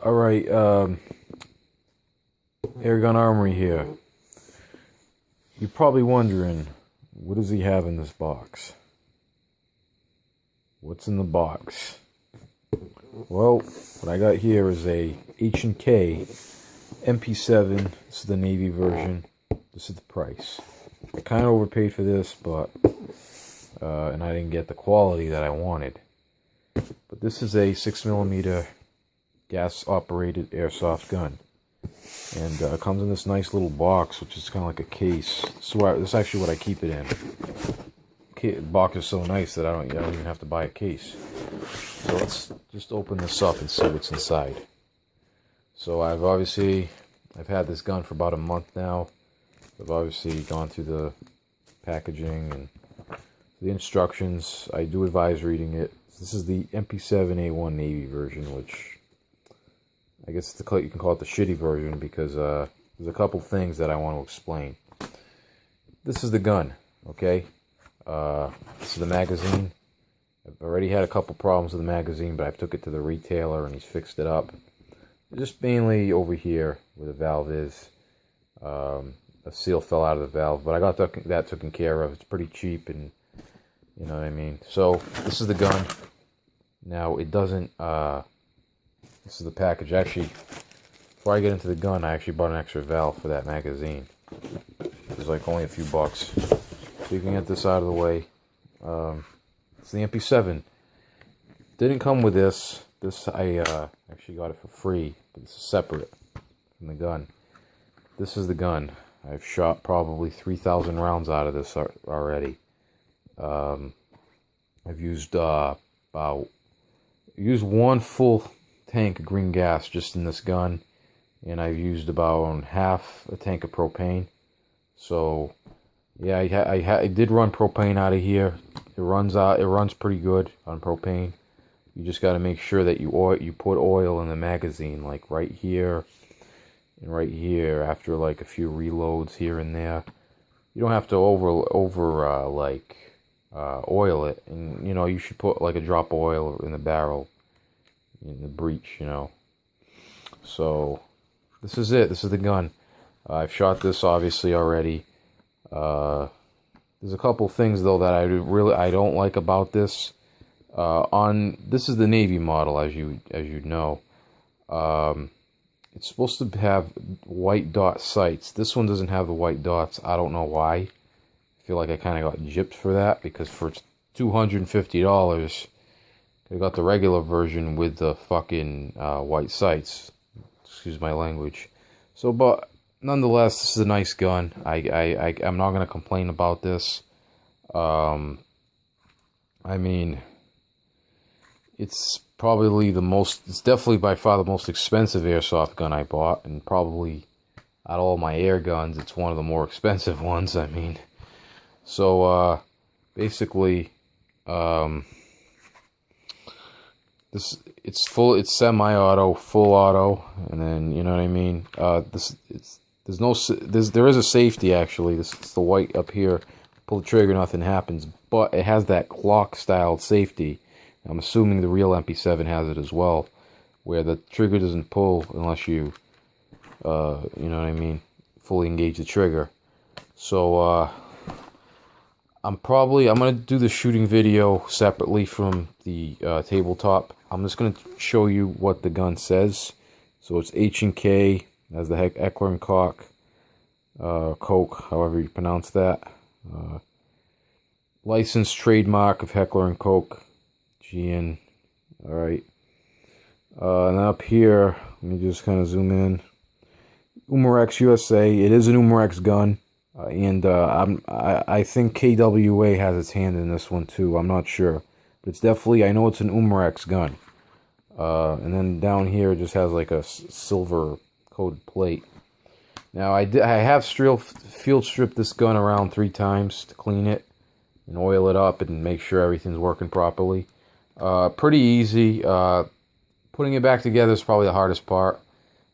Alright, Airgun Armory here. You're probably wondering, what does he have in this box? What's in the box? Well, what I got here is a H&K mp7. This is the Navy version. This is the price. I kind of overpaid for this, but and I didn't get the quality that I wanted. But this is a 6mm gas-operated airsoft gun, and it comes in this nice little box, which is kind of like a case. So this is actually what I keep it in. The box is so nice that I don't even have to buy a case. So let's just open this up and see what's inside. So I've had this gun for about a month now. I've obviously gone through the packaging and the instructions. I do advise reading it. This is the mp7A1 Navy version, which I guess you can call it the shitty version, because there's a couple things that I want to explain. This is the gun, okay? This is the magazine. I've already had a couple problems with the magazine, but I took it to the retailer and he's fixed it up. Just mainly over here where the valve is. A seal fell out of the valve, but I got that taken care of. It's pretty cheap, and you know what I mean. So this is the gun. Now it doesn't. This is the package. Actually, before I get into the gun, I actually bought an extra valve for that magazine. It was like only a few bucks. So you can get this out of the way. It's the mp7. Didn't come with this. This I actually got it for free, but this is separate from the gun. This is the gun. I've shot probably 3,000 rounds out of this already. I've used one full tank of green gas just in this gun, and I've used about half a tank of propane. So yeah, I did run propane out of here. It runs pretty good on propane. You just got to make sure that you put oil in the magazine, like right here and right here, after like a few reloads here and there. You don't have to oil it, and you know, you should put like a drop of oil in the barrel, in the breech, you know. So this is it. This is the gun. I've shot this obviously already. There's a couple things though that I don't like about this. This is the Navy model, as you know. It's supposed to have white dot sights. This one doesn't have the white dots. I don't know why. I feel like I kind of got gypped for that, because for $250, I got the regular version with the fucking white sights. Excuse my language. So, but nonetheless, this is a nice gun. I'm not gonna complain about this. I mean, it's definitely by far the most expensive airsoft gun I bought, and probably out of all my air guns, it's one of the more expensive ones. I mean, so basically, it's semi-auto, full auto, and then you know what I mean. There is a safety actually. It's the white up here. Pull the trigger, nothing happens, but it has that clock-style safety. I'm assuming the real mp7 has it as well, where the trigger doesn't pull unless you, you know what I mean, fully engage the trigger. So I'm gonna do the shooting video separately from the tabletop. I'm just gonna show you what the gun says. So it's H&K, as the Heckler and Koch, Koch, however you pronounce that. Licensed trademark of Heckler and Koch, GN. Alright. And up here, let me just kind of zoom in. Umarex USA. It is an Umarex gun. And I think KWA has its hand in this one too. I'm not sure. But it's definitely, I know it's an Umarex gun. And then down here it just has like a silver coated plate. Now I have field stripped this gun around 3 times to clean it and oil it up and make sure everything's working properly. Pretty easy. Putting it back together is probably the hardest part,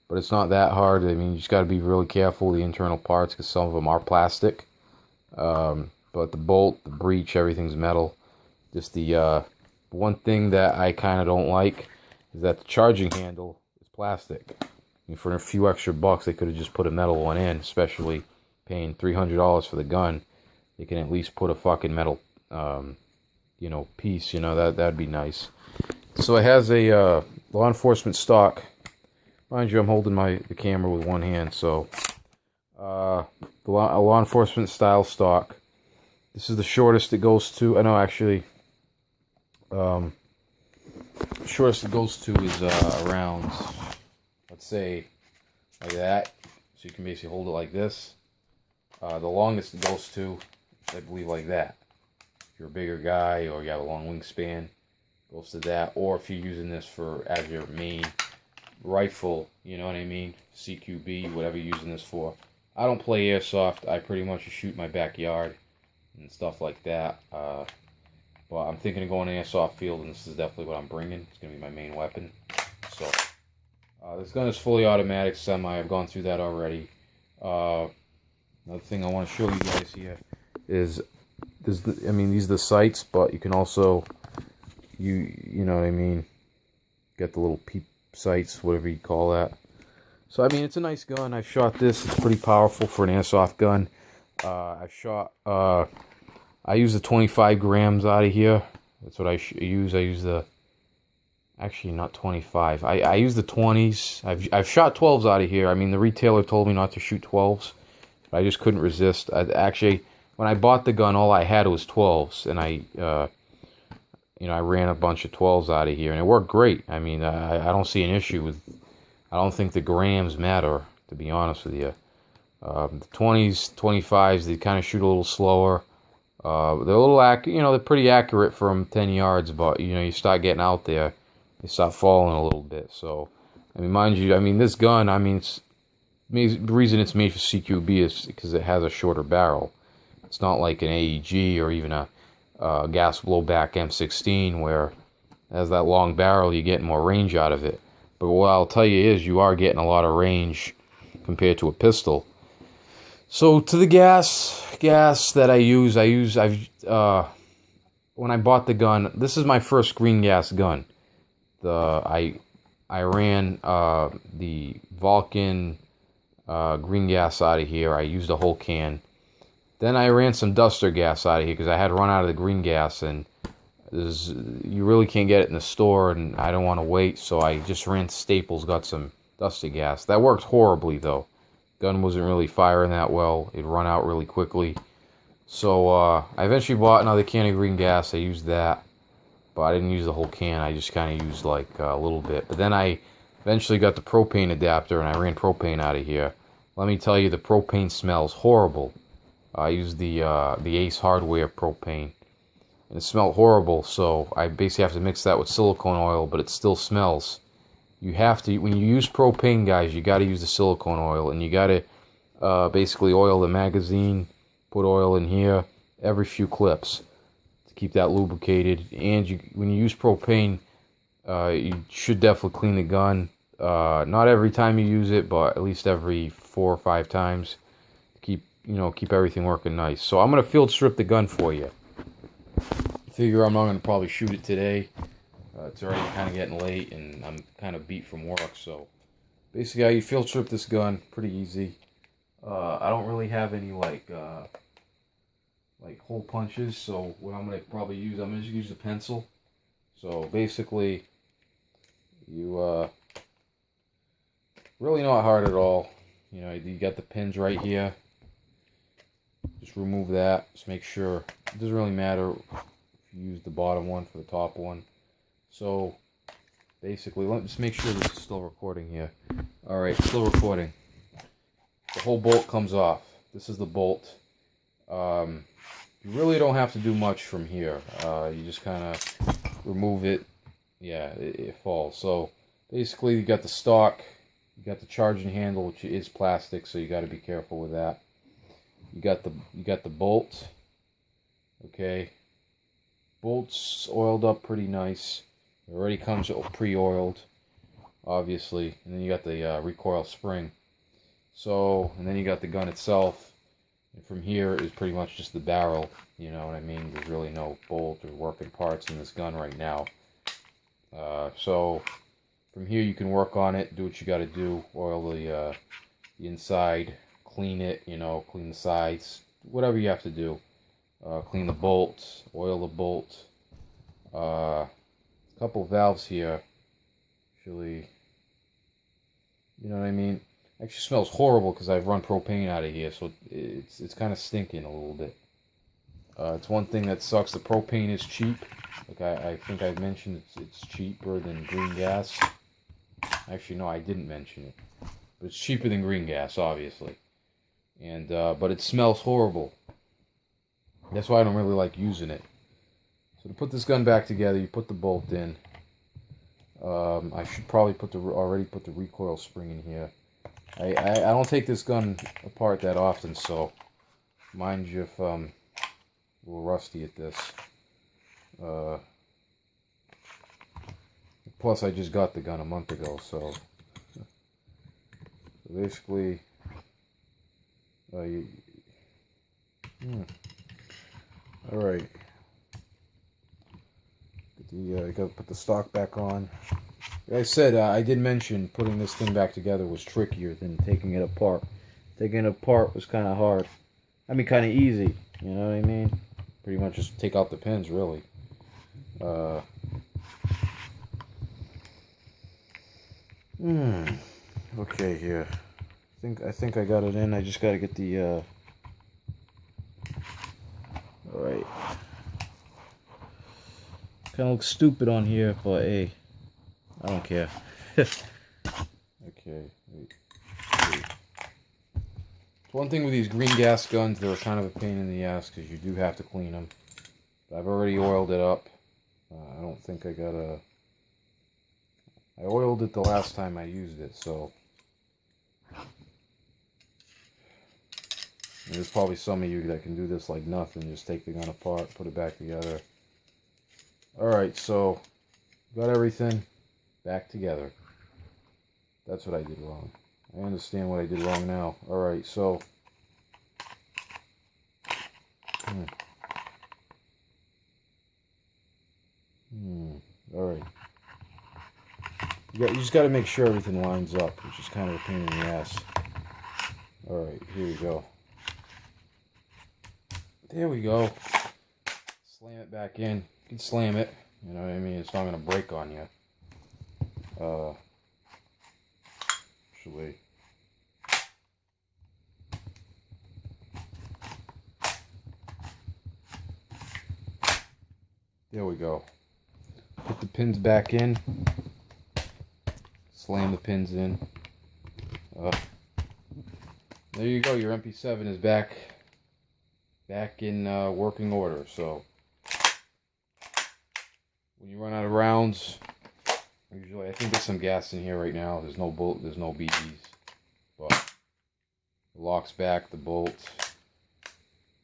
but it's not that hard. I mean, you just got to be really careful with the internal parts, because some of them are plastic. But the bolt, the breech, everything's metal. Just the one thing that I kind of don't like is that the charging handle is plastic. I mean, for a few extra bucks, they could have just put a metal one in, especially paying $300 for the gun. They can at least put a fucking metal, you know, piece, you know, that'd be nice. So it has a law enforcement stock. Mind you, I'm holding the camera with one hand, so a law enforcement style stock. This is the shortest it goes to. I know, actually, the shortest it goes to is around, let's say, like that. So you can basically hold it like this. The longest it goes to, I believe, like that. If you're a bigger guy or you have a long wingspan, goes to that. Or if you're using this as your main rifle, you know what I mean? CQB, whatever you're using this for. I don't play airsoft. I pretty much shoot in my backyard and stuff like that. But I'm thinking of going to an airsoft field, and this is definitely what I'm bringing. It's going to be my main weapon. So, this gun is fully automatic, semi. I've gone through that already. Another thing I want to show you guys here is, I mean, these are the sights, but you can also, you know what I mean, get the little peep sights, whatever you call that. So, I mean, it's a nice gun. I shot this. It's pretty powerful for an airsoft gun. I use the 25 grams out of here. That's what I use. I use the, actually not 25. I use the 20s. I've shot 12s out of here. I mean, the retailer told me not to shoot 12s. But I just couldn't resist. Actually, when I bought the gun, all I had was 12s. And you know, I ran a bunch of 12s out of here. And it worked great. I mean, I don't see an issue with, I don't think the grams matter, to be honest with you. The 20s, 25s, they kind of shoot a little slower. They're a little you know, they're pretty accurate from 10 yards, but, you know, you start getting out there, you start falling a little bit. So, I mean, mind you, I mean, this gun, I mean, the reason it's made for CQB is because it has a shorter barrel. It's not like an AEG or even a gas blowback M16 where it has that long barrel, you get more range out of it. But what I'll tell you is you are getting a lot of range compared to a pistol. So to the gas that when I bought the gun, this is my first green gas gun. I ran the Vulcan green gas out of here. I used a whole can. Then I ran some duster gas out of here because I had run out of the green gas, and you really can't get it in the store, and I don't want to wait, so I just ran to Staples, got some duster gas. That worked horribly though. Gun wasn't really firing that well. It'd run out really quickly. So I eventually bought another can of green gas. I used that, but I didn't use the whole can. I just kind of used like a little bit. But then I eventually got the propane adapter, and I ran propane out of here. Let me tell you, the propane smells horrible. I used the Ace Hardware propane, and it smelled horrible. So I basically have to mix that with silicone oil, but it still smells. You have to, when you use propane, guys, you got to use the silicone oil, and you got to basically oil the magazine, put oil in here every few clips to keep that lubricated. And when you use propane, you should definitely clean the gun. Not every time you use it, but at least every 4 or 5 times to keep everything working nice. So I'm gonna field strip the gun for you. Figure I'm not gonna probably shoot it today. It's already kind of getting late, and I'm kind of beat from work. So basically, how you field strip this gun, pretty easy. I don't really have any like hole punches, so what I'm gonna probably use, I'm gonna just use a pencil. So basically, you really not hard at all. You know, you got the pins right here. Just remove that. Just make sure, it doesn't really matter if you use the bottom one for the top one. So basically, let's just make sure this is still recording here. Alright, still recording. The whole bolt comes off. This is the bolt. You really don't have to do much from here. You just kind of remove it. Yeah, it falls. So basically, you got the stock. You got the charging handle, which is plastic, so you got to be careful with that. You got the bolt. Okay, bolt's oiled up pretty nice. It already comes pre-oiled, obviously, and then you got the recoil spring. So, and then you got the gun itself. And from here is pretty much just the barrel. You know what I mean? There's really no bolt or working parts in this gun right now. So from here you can work on it, do what you got to do, oil the inside, clean it, you know, clean the sides, whatever you have to do. Clean the bolts, oil the bolt. A couple valves here, actually, you know what I mean? Actually smells horrible because I've run propane out of here, so it's kind of stinking a little bit. It's one thing that sucks. The propane is cheap. Like I think I mentioned, it's cheaper than green gas. Actually, no, I didn't mention it. But it's cheaper than green gas, obviously. And but it smells horrible. That's why I don't really like using it. So to put this gun back together, you put the bolt in. I should probably already put the recoil spring in here. I don't take this gun apart that often, so mind you if a little rusty at this. Plus, I just got the gun a month ago, so basically, all right. You gotta put the stock back on. Like I said, I did mention putting this thing back together was trickier than taking it apart. Taking it apart was kind of hard. I mean, kind of easy. You know what I mean? Pretty much just take out the pins, really. Okay, here. I think I got it in. I just gotta get the. All right. Kind of looks stupid on here, but hey, I don't care. Okay. Wait. One thing with these green gas guns, they're kind of a pain in the ass because you do have to clean them. I've already oiled it up. I don't think I got a... I oiled it the last time I used it, so... And there's probably some of you that can do this like nothing. Just take the gun apart, put it back together. Alright, so... Got everything back together. That's what I did wrong. I understand what I did wrong now. Alright, so... Alright. You just got to make sure everything lines up, which is kind of a pain in the ass. Alright, here we go. There we go. Slam it back in. You can slam it. You know what I mean? It's not going to break on you. Actually... There we go. Put the pins back in. Slam the pins in. There you go. Your mp7 is back in working order. So when you run out of rounds, usually I think there's some gas in here right now. There's no bolt. There's no BBs, but it locks back the bolt,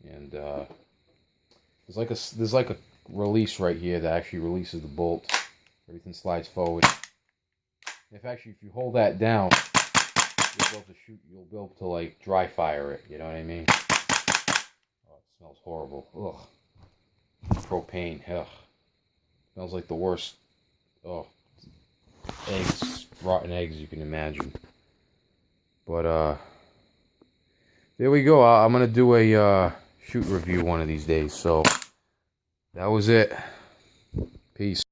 and there's like a release right here that actually releases the bolt. Everything slides forward. If you hold that down, you'll be able to shoot. You'll be able to like dry fire it. You know what I mean? Oh, it smells horrible. Ugh. Propane. Ugh. Smells like the worst. Oh, eggs, rotten eggs you can imagine. But there we go. I'm gonna do a shoot review one of these days. So. That was it. Peace.